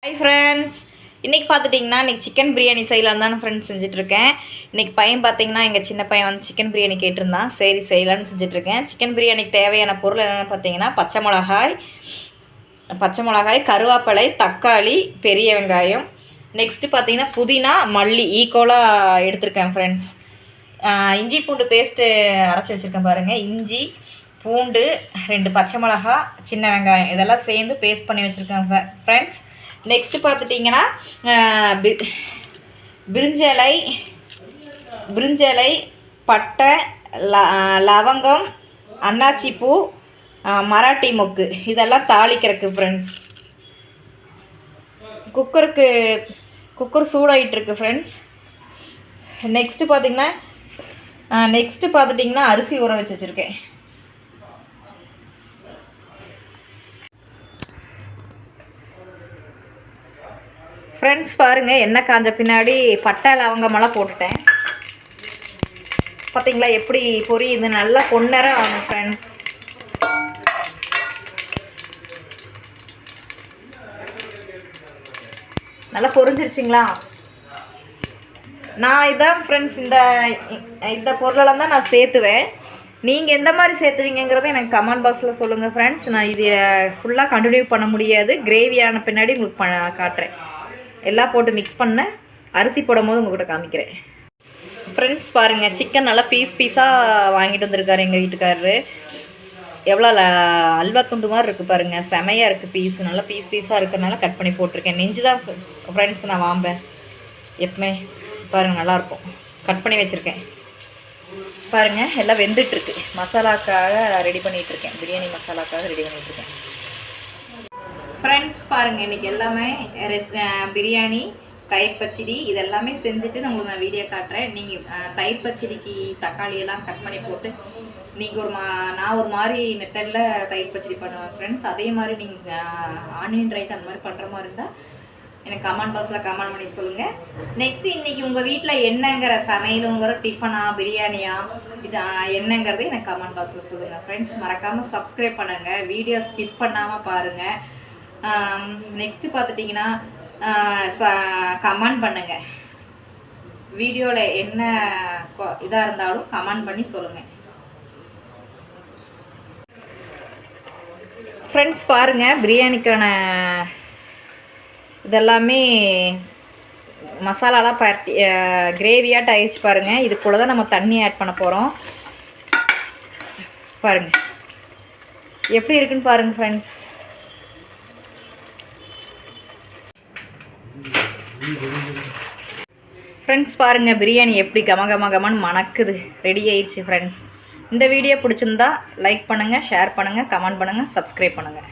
Hi friends, இன்றைக்கி பார்த்துட்டிங்கன்னா இன்றைக்கி சிக்கன் பிரியாணி செய்யலான்னு தான் ஃப்ரெண்ட்ஸ் செஞ்சுட்ருக்கேன். இன்றைக்கி பையன் பார்த்திங்கன்னா எங்கள் சின்ன பையன் வந்து சிக்கன் பிரியாணி கேட்டிருந்தான். சரி செய்யலான்னு செஞ்சுட்ருக்கேன். சிக்கன் பிரியாணிக்கு தேவையான பொருள் என்னென்னு பார்த்தீங்கன்னா பச்சை மிளகாய், கருவேப்பிலை, தக்காளி, பெரிய வெங்காயம், நெக்ஸ்ட்டு பார்த்திங்கன்னா புதினா, மல்லி ஈக்குவலாக எடுத்திருக்கேன் ஃப்ரெண்ட்ஸ். இஞ்சி பூண்டு பேஸ்ட்டு அரைச்சி வச்சுருக்கேன் பாருங்கள். இஞ்சி பூண்டு, 2 பச்சை மிளகா, சின்ன வெங்காயம் இதெல்லாம் சேர்ந்து பேஸ்ட் பண்ணி வச்சுருக்கேன் ஃப்ரெண்ட்ஸ். நெக்ஸ்ட்டு பார்த்துட்டிங்கன்னா பிரிஞ்சலை, பட்டை, லவங்கம், அன்னாச்சிப்பூ, மராட்டி மொக்கு இதெல்லாம் தாளிக்கிறதுக்கு ஃப்ரெண்ட்ஸ். குக்கர் சூடாகிட்டுருக்கு ஃப்ரெண்ட்ஸ். நெக்ஸ்ட்டு பார்த்துட்டிங்கன்னா அரிசி ஊற வச்சு வச்சுருக்கேன். ஃப்ரெண்ட்ஸ் பாருங்கள், எண்ணெய் காஞ்ச பின்னாடி பட்டை லவங்கமெல்லாம் போட்டுட்டேன். பார்த்தீங்களா எப்படி பொரியுது, நல்லா பொன்னரம் ஆகும் ஃப்ரெண்ட்ஸ். நல்லா பொரிஞ்சிருச்சிங்களா? நான் இதான் ஃப்ரெண்ட்ஸ் இந்த பொருளெல்லாம் தான் நான் சேர்த்துவேன். நீங்கள் எந்த மாதிரி சேர்த்துவீங்கிறத எனக்கு கமெண்ட் பாக்ஸில் சொல்லுங்கள் ஃப்ரெண்ட்ஸ். நான் இது ஃபுல்லாக கண்டினியூ பண்ண முடியாது, கிரேவியான பின்னாடி உங்களுக்கு காட்டுறேன். எல்லாம் போட்டு மிக்ஸ் பண்ண அரிசி போடும் போது உங்கள்கிட்ட காமிக்கிறேன் ஃப்ரெண்ட்ஸ். பாருங்கள், சிக்கன் நல்லா பீஸாக வாங்கிட்டு வந்திருக்காரு எங்கள் வீட்டுக்காரரு. எவ்வளோ அல்வா துண்டு மாதிரி இருக்குது பாருங்கள், செமையாக இருக்குது. பீஸு நல்லா பீஸாக இருக்கிறனால கட் பண்ணி போட்டிருக்கேன். நெஞ்சு தான் ஃப்ரெண்ட்ஸ் நான் வாம்பேன் எப்பவுமே. பாருங்கள் நல்லாயிருக்கும். கட் பண்ணி வச்சுருக்கேன் பாருங்கள். எல்லாம் வெந்துட்டுருக்கு. மசாலாக்காக ரெடி பண்ணிகிட்ருக்கேன். பிரியாணி மசாலாக்காக ரெடி பண்ணிகிட்ருக்கேன் ஃப்ரெண்ட்ஸ். பாருங்கள், இன்றைக்கி எல்லாமே பிரியாணி, தயிர் பச்சடி இதெல்லாமே செஞ்சுட்டு நான் உங்களுக்கு நான் வீடியோ காட்டுறேன். நீங்கள் தயிர் பச்சடிக்கு தக்காளி எல்லாம் கட் பண்ணி போட்டு நீங்கள் நான் ஒரு மாதிரி மெத்தடில் தயிர் பச்சடி பண்ணுவேன் ஃப்ரெண்ட்ஸ். அதே மாதிரி நீங்கள் ஆனியன் ரைஸ் அந்த மாதிரி பண்ணுற மாதிரி இருந்தால் எனக்கு கமெண்ட் பாக்ஸில் கமெண்ட் பண்ணி சொல்லுங்கள். நெக்ஸ்ட்டு இன்றைக்கி உங்கள் வீட்டில் என்னங்கிற சமையலுங்கிற டிஃபனா பிரியாணியா இது என்னங்கிறது எனக்கு கமெண்ட் பாக்ஸில் சொல்லுங்கள் ஃப்ரெண்ட்ஸ். மறக்காமல் சப்ஸ்கிரைப் பண்ணுங்கள், வீடியோ ஸ்கிப் பண்ணாமல் பாருங்கள். நெக்ஸ்ட்டு பார்த்துட்டிங்கன்னா கமெண்ட் பண்ணுங்கள். வீடியோவில் என்ன இதாக இருந்தாலும் கமெண்ட் பண்ணி சொல்லுங்கள் ஃப்ரெண்ட்ஸ். பாருங்கள், பிரியாணிக்கான இதெல்லாமே மசாலாலாம் கிரேவியாட்ட ஆயிடுச்சு பாருங்கள். இதுக்குள்ளே தான் நம்ம தண்ணி ஆட் பண்ண போகிறோம். பாருங்கள் எப்படி இருக்குன்னு பாருங்கள் ஃப்ரெண்ட்ஸ். ஃப்ரெண்ட்ஸ் பாருங்கள், பிரியாணி எப்படி கமன்னு மணக்குது, ரெடி ஆயிடுச்சு ஃப்ரெண்ட்ஸ். இந்த வீடியோ பிடிச்சிருந்தா லைக் பண்ணுங்கள், ஷேர் பண்ணுங்கள், கமெண்ட் பண்ணுங்கள், சப்ஸ்கிரைப் பண்ணுங்கள்.